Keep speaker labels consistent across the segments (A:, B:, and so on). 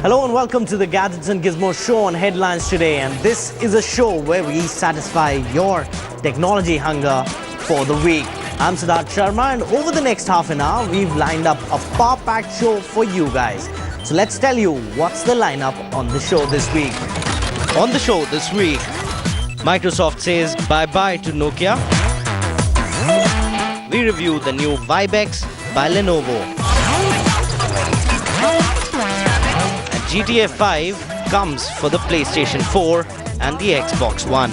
A: Hello and welcome to the Gadgets and Gizmos show on Headlines Today, and this is a show where we satisfy your technology hunger for the week. I'm Siddharth Sharma, and over the next half an hour we've lined up a power-packed show for you guys. So let's tell you what's the lineup on the show this week. On the show this week, Microsoft says bye-bye to Nokia. We review the new Vibe X by Lenovo. GTA 5 comes for the PlayStation 4 and the Xbox One.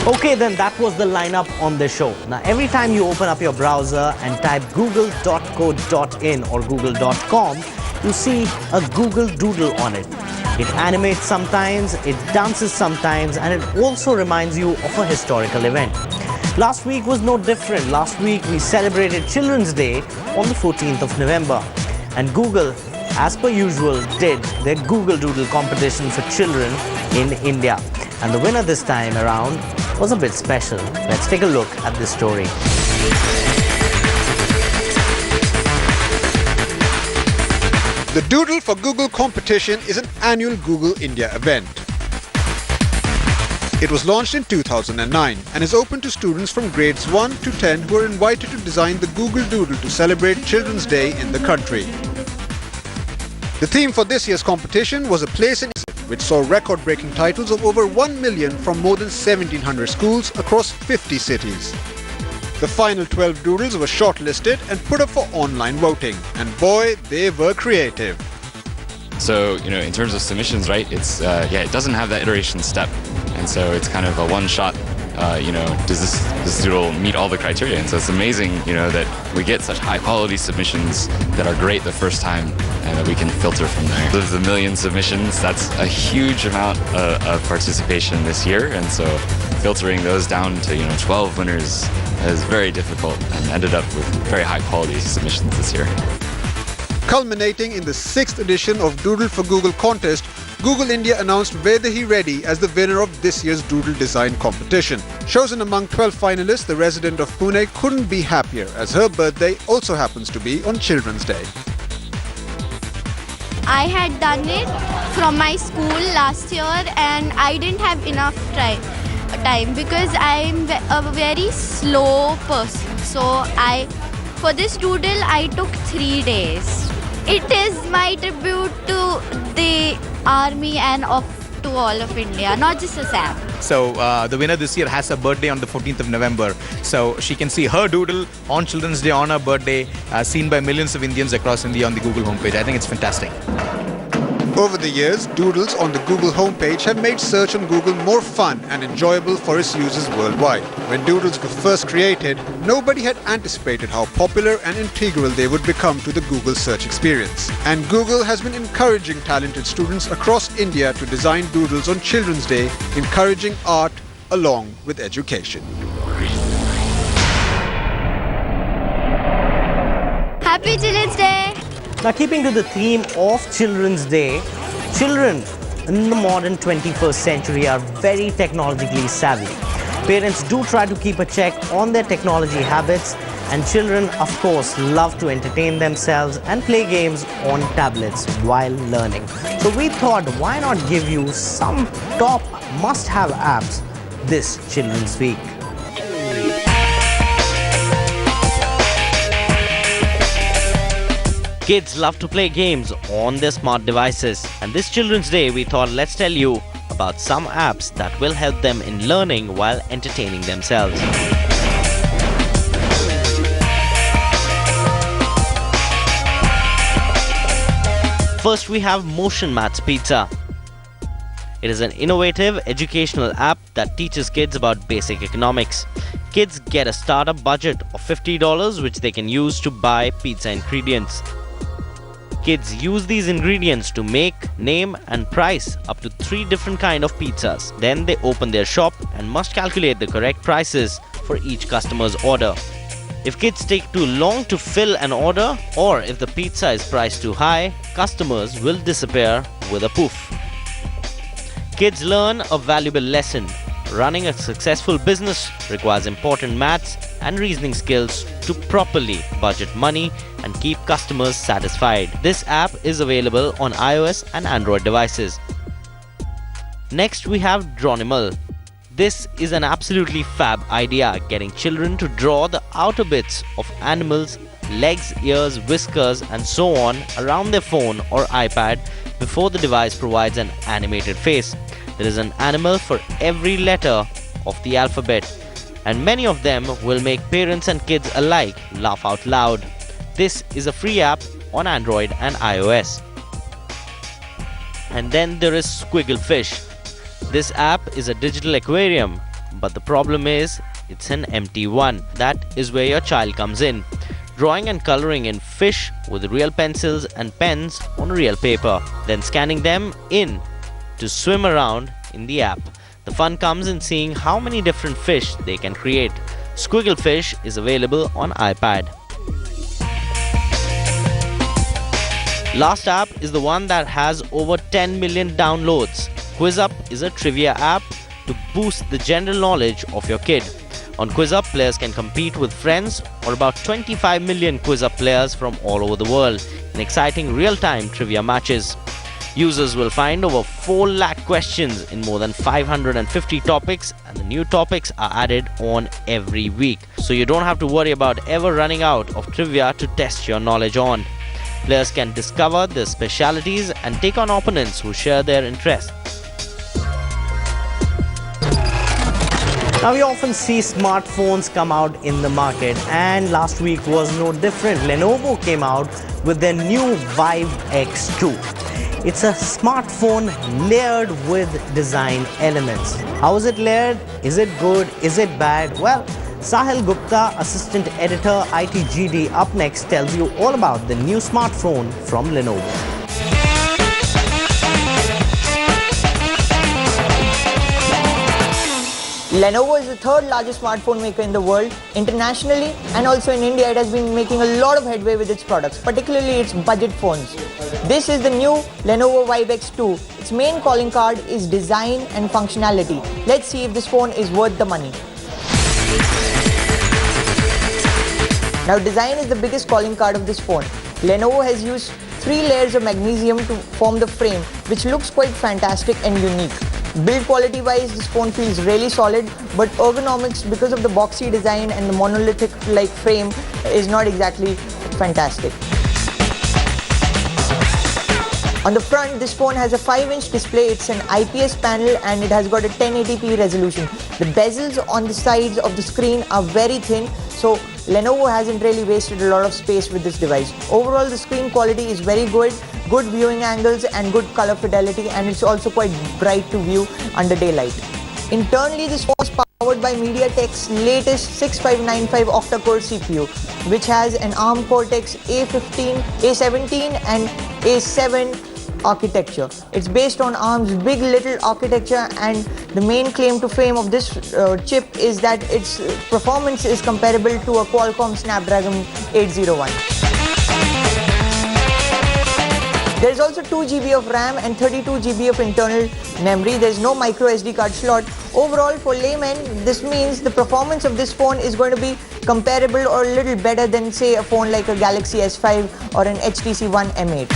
A: Okay, then that was the lineup on the show. Now, every time you open up your browser and type google.co.in or google.com, you see a Google Doodle on it. It animates sometimes, it dances sometimes, and it also reminds you of a historical event. Last week was no different. Last week we celebrated Children's Day on the 14th of November. And Google, as per usual, did their Google Doodle competition for children in India. And the winner this time around was a bit special. Let's take a look at this story.
B: The Doodle for Google competition is an annual Google India event. It was launched in 2009 and is open to students from grades 1 to 10 who are invited to design the Google Doodle to celebrate Children's Day in the country. The theme for this year's competition was a place in which saw record-breaking titles of over 1 million from more than 1,700 schools across 50 cities. The final 12 doodles were shortlisted and put up for online voting, and boy, they were creative.
C: So, in terms of submissions, right, it doesn't have that iteration step, and so it's kind of a one-shot, does this doodle meet all the criteria? And so it's amazing, that we get such high-quality submissions that are great the first time, and that we can filter from there. There's a million submissions. That's a huge amount of participation this year, and so filtering those down to 12 winners is very difficult, and ended up with very high-quality submissions this year.
B: Culminating in the 6th edition of Doodle for Google contest, Google India announced Vedahi Reddy as the winner of this year's Doodle design competition. Chosen among 12 finalists, the resident of Pune couldn't be happier, as her birthday also happens to be on Children's Day.
D: I had done it from my school last year and I didn't have enough time because I'm a very slow person. So for this doodle I took 3 days. It is my tribute to the army and to all of India, not just a Sam.
E: So the winner this year has a birthday on the 14th of November. So she can see her doodle on Children's Day on her birthday, seen by millions of Indians across India on the Google homepage. I think it's fantastic.
B: Over the years, doodles on the Google homepage have made search on Google more fun and enjoyable for its users worldwide. When doodles were first created, nobody had anticipated how popular and integral they would become to the Google search experience. And Google has been encouraging talented students across India to design doodles on Children's Day, encouraging art along with education.
D: Happy Children's Day!
A: Now, keeping to the theme of Children's Day, children in the modern 21st century are very technologically savvy. Parents do try to keep a check on their technology habits, and children, of course, love to entertain themselves and play games on tablets while learning. So we thought, why not give you some top must-have apps this Children's Week? Kids love to play games on their smart devices, and this Children's Day we thought let's tell you about some apps that will help them in learning while entertaining themselves. First we have Motion Maths Pizza. It is an innovative educational app that teaches kids about basic economics. Kids get a startup budget of $50 which they can use to buy pizza ingredients. Kids use these ingredients to make, name and price up to 3 different kinds of pizzas. Then they open their shop and must calculate the correct prices for each customer's order. If kids take too long to fill an order, or if the pizza is priced too high, customers will disappear with a poof. Kids learn a valuable lesson. running a successful business requires important maths and reasoning skills to properly budget money and keep customers satisfied. This app is available on iOS and Android devices. Next, we have Dronimal. This is an absolutely fab idea, getting children to draw the outer bits of animals, legs, ears, whiskers, and so on around their phone or iPad before the device provides an animated face. There is an animal for every letter of the alphabet, and many of them will make parents and kids alike laugh out loud. This is a free app on Android and iOS. And then there is Squiggle Fish. This app is a digital aquarium, but the problem is it's an empty one. That is where your child comes in, drawing and coloring in fish with real pencils and pens on real paper, then scanning them in to swim around in the app. The fun comes in seeing how many different fish they can create. Squiggle Fish is available on iPad. Last app is the one that has over 10 million downloads. QuizUp is a trivia app to boost the general knowledge of your kid. On QuizUp, players can compete with friends or about 25 million QuizUp players from all over the world in exciting real-time trivia matches. Users will find over 4 lakh questions in more than 550 topics, and the new topics are added on every week. So you don't have to worry about ever running out of trivia to test your knowledge on. Players can discover their specialities and take on opponents who share their interests. Now, we often see smartphones come out in the market, and last week was no different. Lenovo came out with their new Vive X2. It's a smartphone layered with design elements. How is it layered? Is it good? Is it bad? Well, Sahil Gupta, Assistant Editor, ITGD, up next tells you all about the new smartphone from Lenovo.
F: Lenovo is the third largest smartphone maker in the world. Internationally and also in India, it has been making a lot of headway with its products, particularly its budget phones. This is the new Lenovo Vive X2. Its main calling card is design and functionality. Let's see if this phone is worth the money. Now, design is the biggest calling card of this phone. Lenovo has used 3 layers of magnesium to form the frame, which looks quite fantastic and unique. Build quality wise, this phone feels really solid, but ergonomics, because of the boxy design and the monolithic like frame, is not exactly fantastic. On the front, this phone has a 5-inch display. It's an IPS panel and it has got a 1080p resolution. The bezels on the sides of the screen are very thin, so Lenovo hasn't really wasted a lot of space with this device. Overall, the screen quality is very good viewing angles and good color fidelity, and it's also quite bright to view under daylight. Internally, this phone is powered by MediaTek's latest 6595 octa-core CPU, which has an ARM Cortex A15, A17 and A7 architecture. It's based on ARM's big little architecture, and the main claim to fame of this chip is that its performance is comparable to a Qualcomm Snapdragon 801. There is also 2 GB of RAM and 32 GB of internal memory. There is no micro SD card slot. Overall, for laymen, this means the performance of this phone is going to be comparable or a little better than, say, a phone like a Galaxy S5 or an HTC One M8.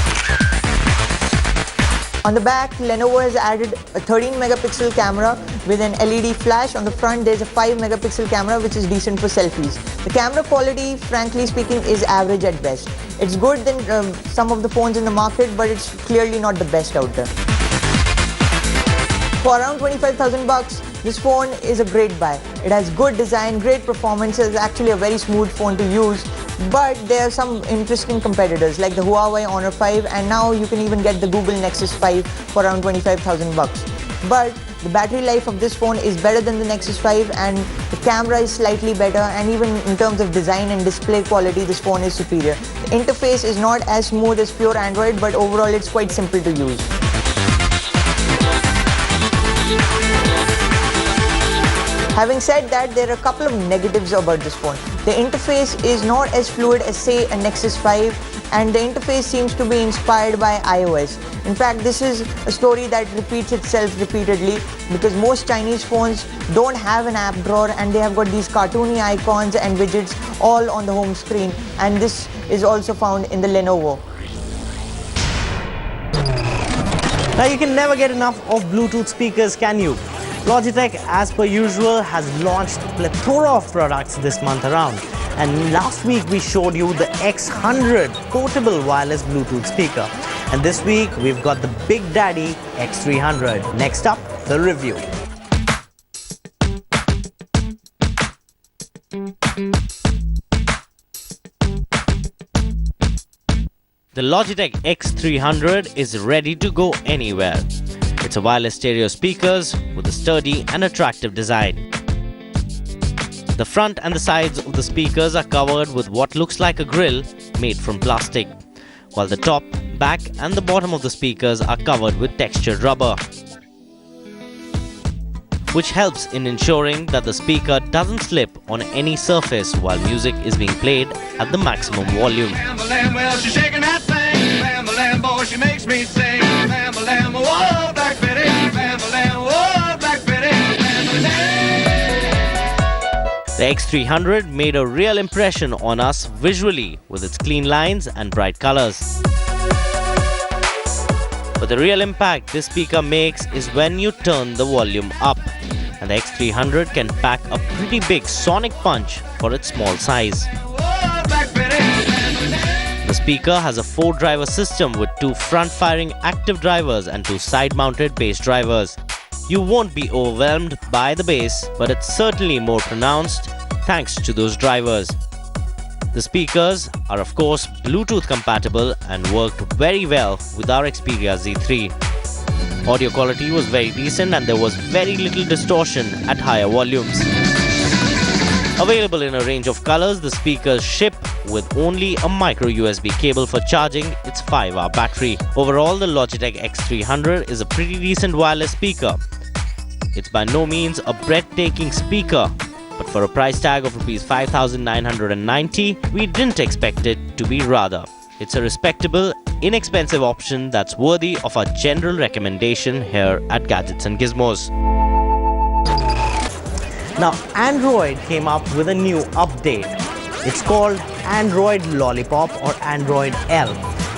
F: On the back, Lenovo has added a 13 megapixel camera with an LED flash. On the front, there's a 5 megapixel camera, which is decent for selfies. The camera quality, frankly speaking, is average at best. It's good than some of the phones in the market, but it's clearly not the best out there. For around 25,000 bucks, this phone is a great buy. It has good design, great performance. It's actually a very smooth phone to use. But there are some interesting competitors like the Huawei Honor 5, and now you can even get the Google Nexus 5 for around 25,000 bucks. But the battery life of this phone is better than the Nexus 5, and the camera is slightly better, and even in terms of design and display quality, this phone is superior. The interface is not as smooth as pure Android, but overall it's quite simple to use. Having said that, there are a couple of negatives about this phone. The interface is not as fluid as, say, a Nexus 5, and the interface seems to be inspired by iOS. In fact, this is a story that repeats itself repeatedly because most Chinese phones don't have an app drawer and they have got these cartoony icons and widgets all on the home screen, and this is also found in the Lenovo.
A: Now you can never get enough of Bluetooth speakers, can you? Logitech, as per usual, has launched a plethora of products this month around. And last week we showed you the X100 portable wireless Bluetooth speaker. And this week we've got the Big Daddy X300. Next up, the review. The Logitech X300 is ready to go anywhere. It's a wireless stereo speakers with a sturdy and attractive design. The front and the sides of the speakers are covered with what looks like a grill made from plastic, while the top, back and the bottom of the speakers are covered with textured rubber, which helps in ensuring that the speaker doesn't slip on any surface while music is being played at the maximum volume.
G: Well, she's shaking that thing. Bam-a-lam, boy, she makes me sing. Bam-a-lam, whoa, Black Betty. Bam-a-lam, whoa, Black Betty.
A: The X300 made a real impression on us visually with its clean lines and bright colors. But the real impact this speaker makes is when you turn the volume up, and the X300 can pack a pretty big sonic punch for its small size. The speaker has a 4-driver system with 2 front-firing active drivers and 2 side-mounted bass drivers. You won't be overwhelmed by the bass, but it's certainly more pronounced thanks to those drivers. The speakers are of course Bluetooth compatible and worked very well with our Xperia Z3. Audio quality was very decent and there was very little distortion at higher volumes. Available in a range of colors, the speakers ship with only a micro USB cable for charging its 5-hour battery. Overall, the Logitech X300 is a pretty decent wireless speaker. It's by no means a breathtaking speaker, but for a price tag of Rs 5,990, we didn't expect it to be rather. It's a respectable, inexpensive option that's worthy of our general recommendation here at Gadgets and Gizmos. Now, Android came up with a new update. It's called Android Lollipop or Android L.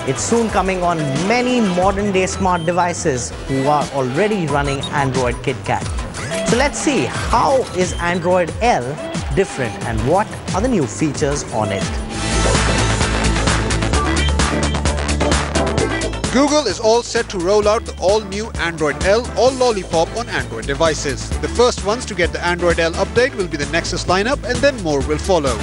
A: It's soon coming on many modern-day smart devices who are already running Android KitKat. So let's see, how is Android L different and what are the new features on it?
B: Google is all set to roll out the all-new Android L or Lollipop on Android devices. The first ones to get the Android L update will be the Nexus lineup, and then more will follow.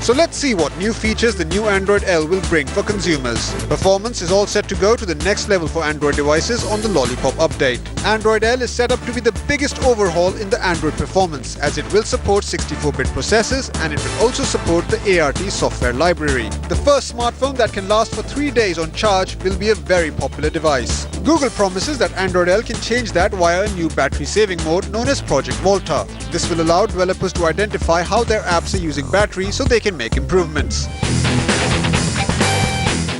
B: So let's see what new features the new Android L will bring for consumers. Performance is all set to go to the next level for Android devices on the Lollipop update. Android L is set up to be the biggest overhaul in the Android performance, as it will support 64-bit processors and it will also support the ART software library. The first smartphone that can last for 3 days on charge will be a very popular device. Google promises that Android L can change that via a new battery-saving mode known as Project Volta. This will allow developers to identify how their apps are using battery so they can make improvements.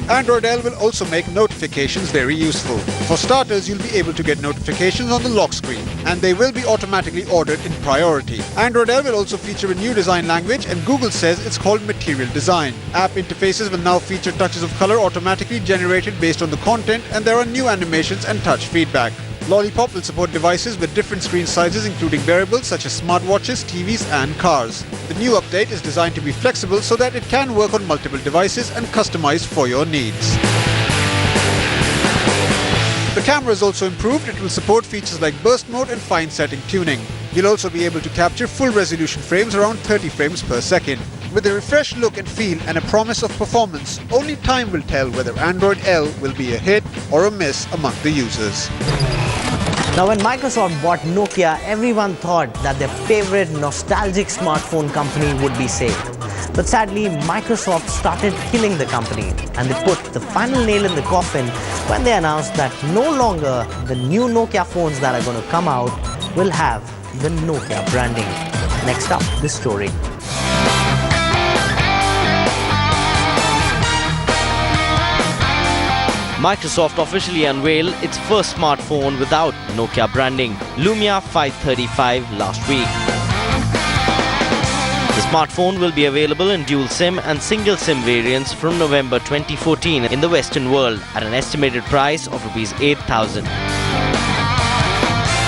B: Android L will also make notifications very useful. For starters, you'll be able to get notifications on the lock screen, and they will be automatically ordered in priority. Android L will also feature a new design language, and Google says it's called Material Design. App interfaces will now feature touches of color automatically generated based on the content, and there are new animations and touch feedback. Lollipop will support devices with different screen sizes, including wearables such as smartwatches, TVs and cars. The new update is designed to be flexible so that it can work on multiple devices and customized for your needs. The camera is also improved. It will support features like burst mode and fine setting tuning. You'll also be able to capture full resolution frames around 30 frames per second. With a refreshed look and feel and a promise of performance, only time will tell whether Android L will be a hit or a miss among the users.
A: Now, when Microsoft bought Nokia, everyone thought that their favorite nostalgic smartphone company would be saved. But sadly, Microsoft started killing the company, and they put the final nail in the coffin when they announced that no longer the new Nokia phones that are going to come out will have the Nokia branding. Next up, this story. Microsoft officially unveiled its first smartphone without Nokia branding, Lumia 535, last week. The smartphone will be available in dual SIM and single SIM variants from November 2014 in the Western world at an estimated price of Rs 8,000.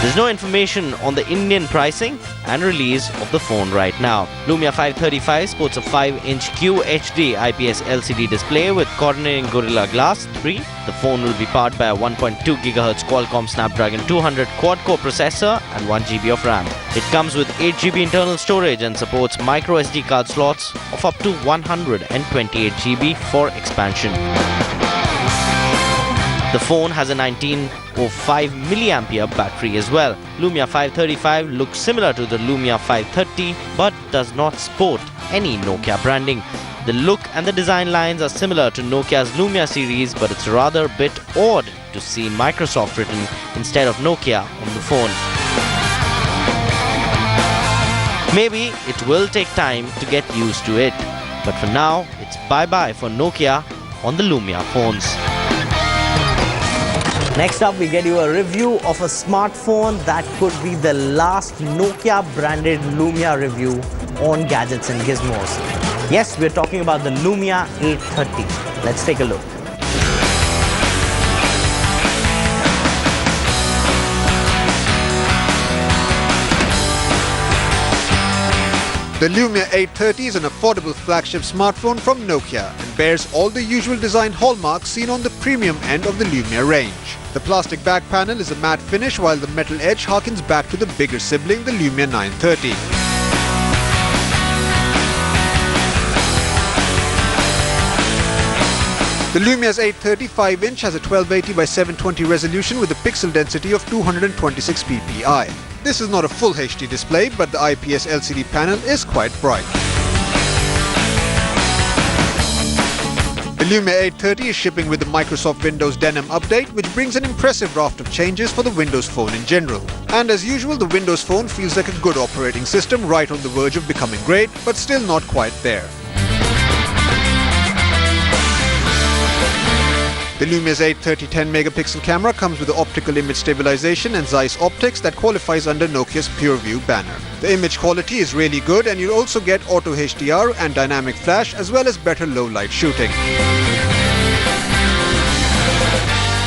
A: There's no information on the Indian pricing and release of the phone right now. Lumia 535 sports a 5-inch QHD IPS LCD display with coordinating Gorilla Glass 3. The phone will be powered by a 1.2 GHz Qualcomm Snapdragon 200 quad-core processor and 1 GB of RAM. It comes with 8 GB internal storage and supports micro SD card slots of up to 128 GB for expansion. The phone has a 1905 mAh battery as well. Lumia 535 looks similar to the Lumia 530 but does not sport any Nokia branding. The look and the design lines are similar to Nokia's Lumia series, but it's rather a bit odd to see Microsoft written instead of Nokia on the phone. Maybe it will take time to get used to it, but for now it's bye-bye for Nokia on the Lumia phones. Next up, we get you a review of a smartphone that could be the last Nokia branded Lumia review on Gadgets and Gizmos. Yes, we're talking about the Lumia 830. Let's take a look.
B: The Lumia 830 is an affordable flagship smartphone from Nokia and bears all the usual design hallmarks seen on the premium end of the Lumia range. The plastic back panel is a matte finish, while the metal edge harkens back to the bigger sibling, the Lumia 930. The Lumia's 830 5-inch has a 1280 by 720 resolution with a pixel density of 226 ppi. This is not a full HD display, but the IPS LCD panel is quite bright. The Lumia 830 is shipping with the Microsoft Windows Denim update, which brings an impressive raft of changes for the Windows Phone in general. And as usual, the Windows Phone feels like a good operating system, right on the verge of becoming great, but still not quite there. The Lumia's 830 10-megapixel camera comes with the optical image stabilization and Zeiss optics that qualifies under Nokia's PureView banner. The image quality is really good, and you'll also get auto HDR and dynamic flash, as well as better low-light shooting.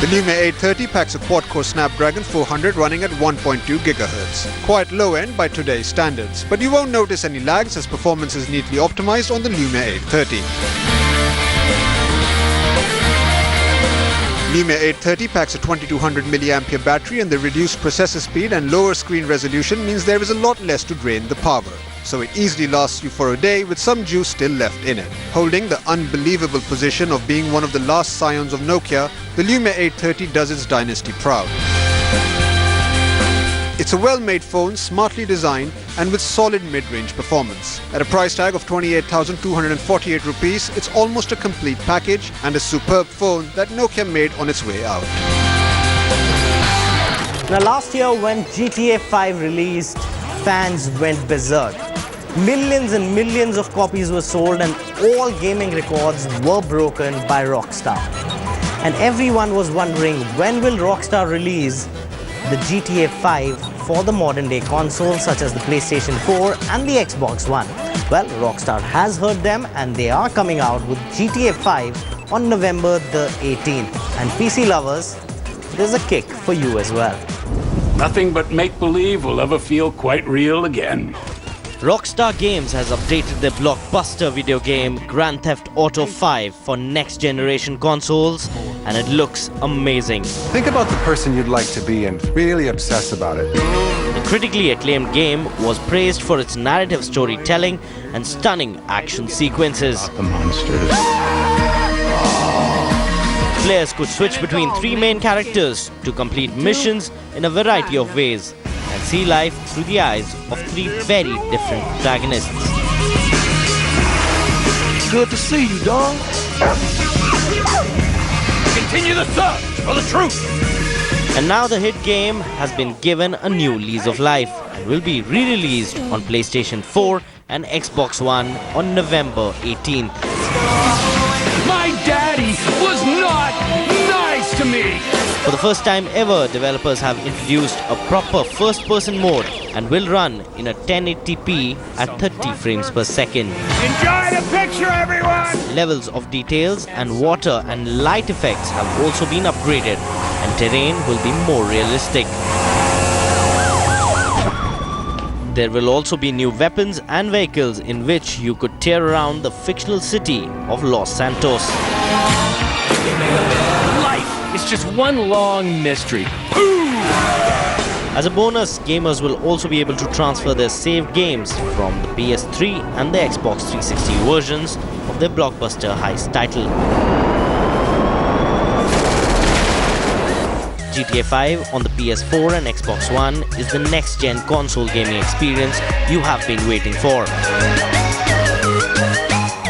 B: The Lumia 830 packs a quad-core Snapdragon 400 running at 1.2 GHz. Quite low-end by today's standards, but you won't notice any lags as performance is neatly optimized on the Lumia 830. Lumia 830 packs a 2200 mAh battery, and the reduced processor speed and lower screen resolution means there is a lot less to drain the power. So it easily lasts you for a day with some juice still left in it. Holding the unbelievable position of being one of the last scions of Nokia, the Lumia 830 does its dynasty proud. It's a well-made phone, smartly designed and with solid mid-range performance. At a price tag of 28,248 rupees, it's almost a complete package and a superb phone that Nokia made on its way out.
A: Now, last year when GTA 5 released, fans went berserk. Millions and millions of copies were sold and all gaming records were broken by Rockstar. And everyone was wondering, when will Rockstar release the GTA 5 for the modern day consoles such as the PlayStation 4 and the Xbox One? Well, Rockstar has heard them and they are coming out with GTA 5 on November the 18th. And PC lovers, there's a kick for you as well.
H: Nothing but make-believe will ever feel quite real again.
A: Rockstar Games has updated their blockbuster video game Grand Theft Auto 5 for next-generation consoles, and it looks amazing.
I: Think about the person you'd like to be and really obsess about it.
A: The critically acclaimed game was praised for its narrative storytelling and stunning action sequences.
I: The monsters.
A: Players could switch between 3 main characters to complete missions in a variety of ways and see life through the eyes of 3 very different protagonists.
H: Good to see you, dog. Continue the search for the truth.
A: And now the hit game has been given a new lease of life and will be re-released on PlayStation 4 and Xbox One on November 18th.
H: My daddy was not nice
A: For the first time ever, developers have introduced a proper first-person mode and will run in a 1080p at 30 frames per second.
H: Enjoy the picture, everyone!
A: Levels of details and water and light effects have also been upgraded, and terrain will be more realistic. There will also be new weapons and vehicles in which you could tear around the fictional city of Los Santos.
J: Life is just one long mystery.
A: As a bonus, gamers will also be able to transfer their saved games from the PS3 and the Xbox 360 versions of their blockbuster heist title. GTA 5 on the PS4 and Xbox One is the next-gen console gaming experience you have been waiting for.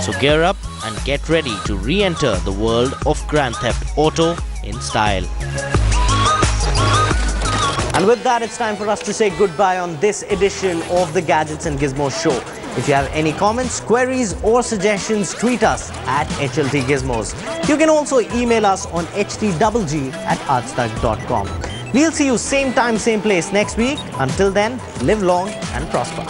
A: So gear up and get ready to re-enter the world of Grand Theft Auto in style. And with that, it's time for us to say goodbye on this edition of the Gadgets and Gizmos show. If you have any comments, queries or suggestions, tweet us at HLTGizmos. You can also email us on htgg@aajtak.com. We'll see you same time, same place next week. Until then, live long and prosper.